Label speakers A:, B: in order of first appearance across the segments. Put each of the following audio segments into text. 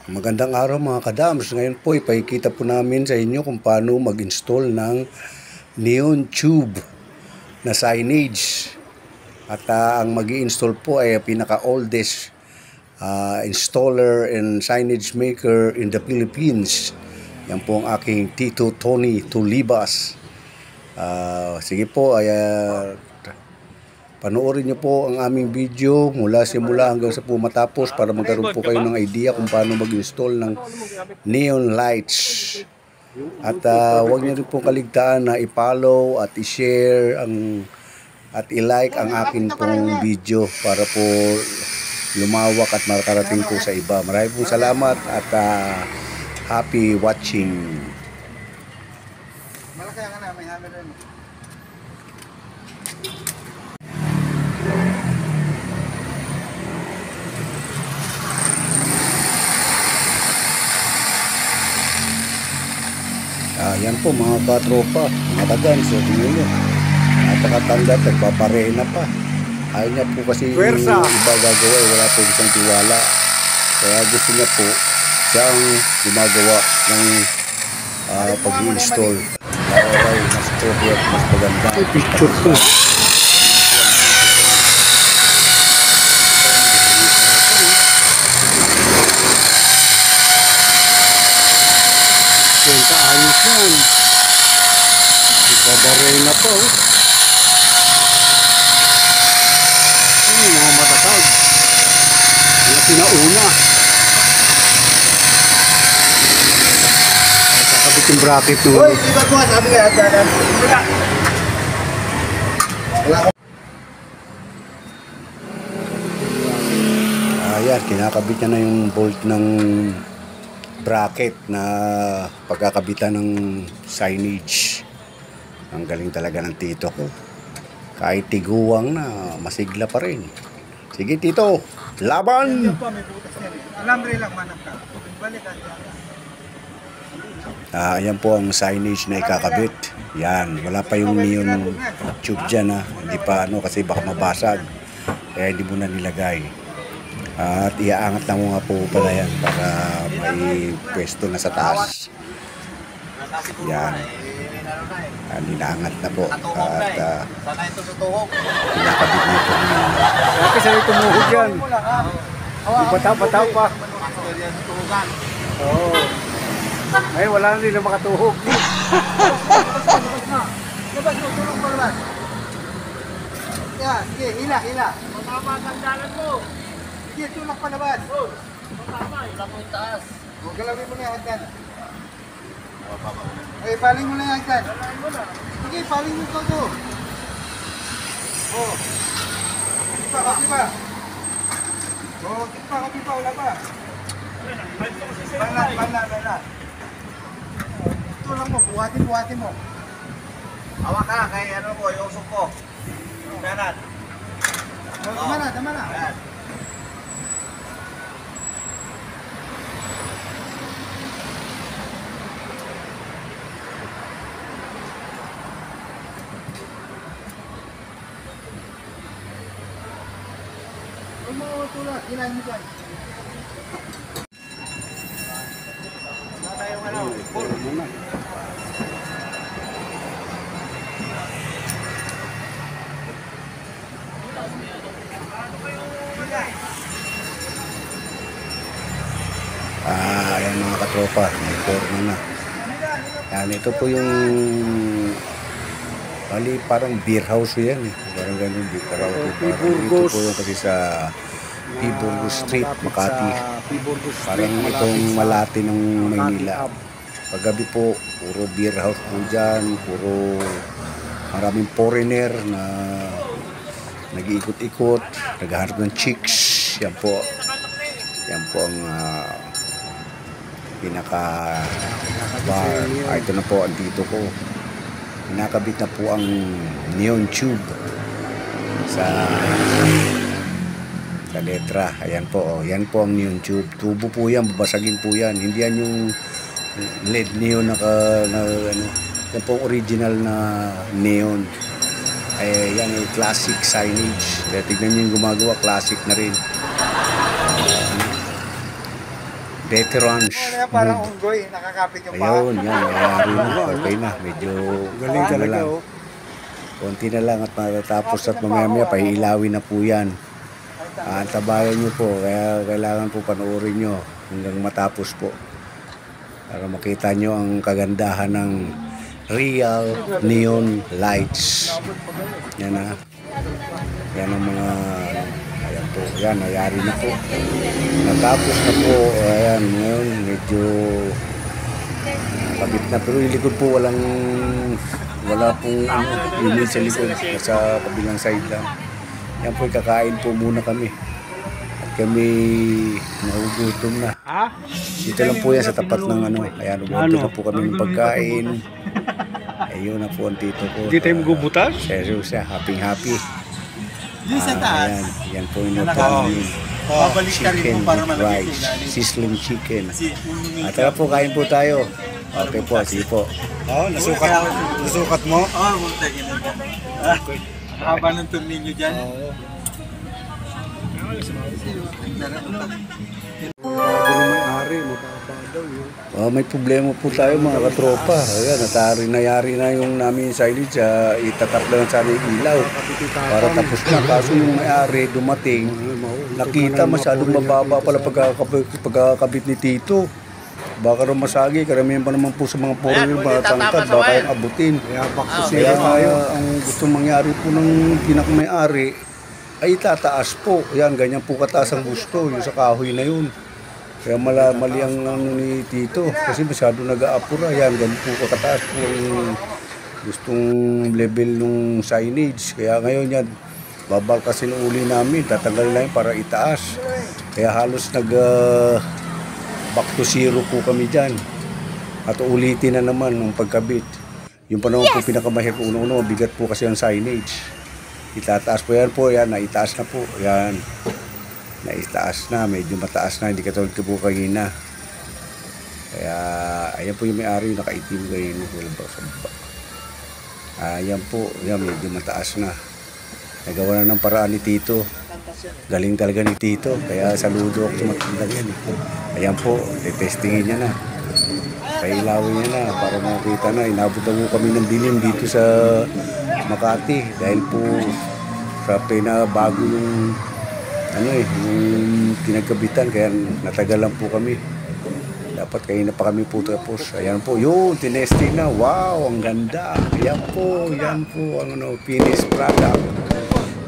A: Magandang araw mga kadams. Ngayon po ipakikita po namin sa inyo kung paano mag-install ng neon tube na signage. At ang mag-i-install po ay pinaka-oldest installer and signage maker in the Philippines. Yan po ang aking Tito Tony Tulibas. Sige po, panoorin nyo po ang aming video mula simula hanggang sa po matapos para magkaroon po kayo ng idea kung paano mag-install ng neon lights. At huwag nyo rin po kaligtaan na i-follow at i-share at i-like ang akin pong video para po lumawak at makarating po sa iba. Maraming po salamat at happy watching.
B: Malaki ang may hammer rin.
A: Yan po mga katropa, mga kagan, so tingnan nyo. Napakatanda, nagpapare na pa. Ayaw niya po kasi yung iba gagawa, wala po isang tiwala. Kaya gusto niya po siyang gumagawa ng pag-i-install. Para mas proper at mas maganda. Picture ko. Yung kaayos yan. Ibabaray na po. Ano yung mga matatag? Yung pinauna. Kakabit yung bracket to.
B: Uy, di ba ko? Sabi ka, wala.
A: Ayan, kinakabit niya na yung bolt ng bracket na pagkakabitan ng signage. Ang galing talaga ng tito ko. Kahit tiguwang na, masigla pa rin. Sige tito, laban!
B: Alambre lang manap ka. Balik ka.
A: Ayan po ang signage na ikakabit. Yan, wala pa yung neon tube dyan ha. Hindi pa kasi baka mabasag. Kaya hindi mo na nilagay. At iaangat lang mo nga po pala yan para may pwesto na sa taas. Yan. Ninaangat na po. At pinakabit na po.
B: Kasi sa'yo tumuhog yan. Bataw-bataw pa. Oo. Ay, wala na nila makatuhog. Labas mo, tulong pa labas. Yan, sige, hila. Matama ang dalan mo. Sige, tulak pa labas. Matama, ilang mo yung taas. Galawin mo na yung hagdan. Ay, paling mo na yung hagdan. Sige, paling mo ito to. Kapi pa. Kapi pa, wala pa. Bala. Ito lang mo, buhatin mo. Hawak ka, kay ano mo, yung usok ko. Kanan. Tama na. Ayan. Tulak, hilahin mo dyan. Wala yung ano, pull.
A: Ayan mga katropa, may forma na. Yan, ito po yung parang beer house yan eh. Parang ganun, beer house. Ito po yung kasi sa P. Burgos Street, Makati. Parang itong Malate ng Maynila. Paggabi po, puro beer house po dyan, puro maraming foreigner na nag-iikot-ikot, naghahanap ng chicks. Yan po ang pinaka bar. Ito na po ang dito ko. Nakabit na po ang neon tube sa letra. Ayan po, yan po ang neon tube. Tubo po yan, babasagin po yan. Hindi yan yung LED neon na ano. Yan po original na neon. Yan ay classic signage. Kaya tignan nyo yung gumagawa, classic na rin. veterans.
B: Parang unggoy, nakakapit yung paa.
A: Ayun, yan, nangyayari na. Okay na, medyo
C: Galing talaga,
A: lang.
C: oh.
A: Konti na lang at matatapos at mamaya pahiilawin na po yan. Antabayan nyo po, kaya kailangan po panoorin nyo hanggang matapos po. Para makita nyo ang kagandahan ng real neon lights. Yan na. Yan ang mga, ayan po, yan, nangyari na po. Natapos na po, ayan, ngayon medyo kabit na. Pero yung likod po wala pong unit sa likod, sa kabilang side lang. Yan po, kakain po muna kami. At kami nagugutom na. Dito lang po yan sa tapat ng ayan, umorder na po kami ng pagkain. Ayun na po ang tito ko.
C: Hindi tayo magubutas?
A: Seryoso, happy.
B: Yung sa taas,
A: Ayan, yan po yung
B: babalik ka rin
A: chicken
B: mo para
A: with
B: malagay
A: rice,
B: sila.
A: sizzling chicken.
B: Kasi
A: At tara po, kain po tayo. Okay po, sige po.
C: Oo, nasukat mo?
B: Oo, munta ganun ka. Haba ng turn ninyo dyan.
C: Bago na may-ari, mababa daw yun.
A: May problema po tayo mga katropa. Ayan, nayari na yung namin silage. Itatap lang sana yung ilaw para tapos na. Kaso yung may-ari dumating, nakita masyadong mababa pala pagkakabit ni Tito. Baka rin masagi, karamihan pa naman po sa mga poro yung mga tangkad, baka yung abutin.
C: Kaya back to
A: Kaya
C: zero tayo.
A: ang gusto mangyari po ng pinakamay-ari ay tataas po. Yan, ganyan po kataas ang gusto, yung sa kahoy na yun. Kaya mali ang ni Tito kasi masyado nag-aapura. Yan, ganyan po kataas po yung gustong level ng signage. Kaya ngayon yan, babalkasin ang uli namin, tatanggal na yun para itaas. Kaya halos back to zero po kami dyan. At ulitin na naman ng pagkabit. Yung panahon po pinakamahirap uno-uno, bigat po kasi ang signage. Itataas po yan, naitaas na po. Yan, naitaas na, medyo mataas na, hindi katulad ko po kanina. Kaya, ayan po yung may-ari, nakaitim kanina. Walang pa sa baba. Ayan po, yan, medyo mataas na. Nagawa na ng paraan ni Tito. Galing talaga ni Tito. Kaya saludo ako sa matandang yan. Ayan po, testingin niya na. Pailawin niya na para makita na. Inabot na po kami ng dilim dito sa Makati. Dahil po sa pinabago yung yung pinagkabitan. Kaya natagalan po kami. Dapat kayo na pa kami po tapos. Ayan po, yun, tinesting na. Wow, ang ganda. Ayan po, yan po ang finished product.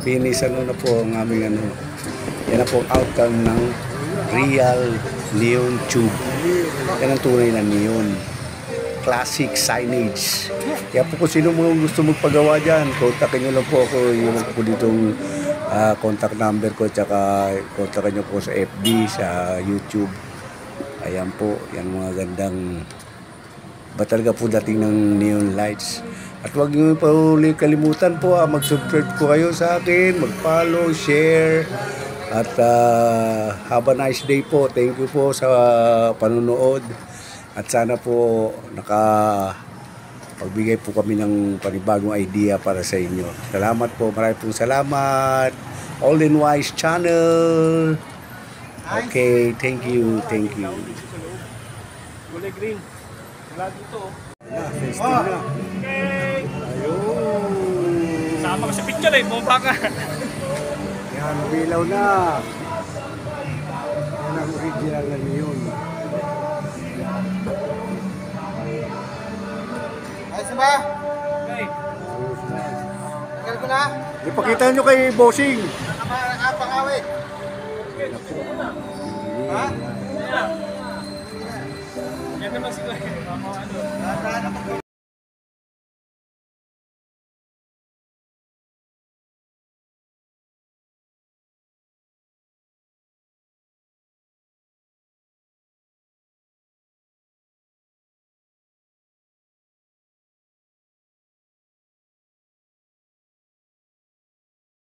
A: Finish na po ang aming yan na po ang outcome ng real neon tube. Yan ang tunay na neon. Classic signage. Kaya po kung sino mga gusto magpagawa dyan, kontakin nyo lang po ako. Yung po ditong contact number ko, tsaka kontakin nyo po sa FB, sa YouTube. Ayan po, yan mga gandang ba talaga po dating ng neon lights. At huwag niyo pa ulit kalimutan po, mag-subscribe po kayo sa akin, mag-follow, share. At have a nice day po. Thank you po sa panonood. At sana po pagbigay po kami ng panibagong idea para sa inyo. Salamat po, maraming pong salamat. All in Wise Channel. Okay, thank you.
C: Kulay green. Wala dito.
A: Testing na.
C: Ayun. Sama ka sa picture eh, bomba ka.
A: Yan, bilaw na. Yan ang original na neon.
B: Ayos ba?
C: Okay.
B: Tagal ko na.
A: Ipakita nyo kay Bossing.
B: Pangawit. Ha?
C: Yan naman siguro.
B: Dahan-dahan na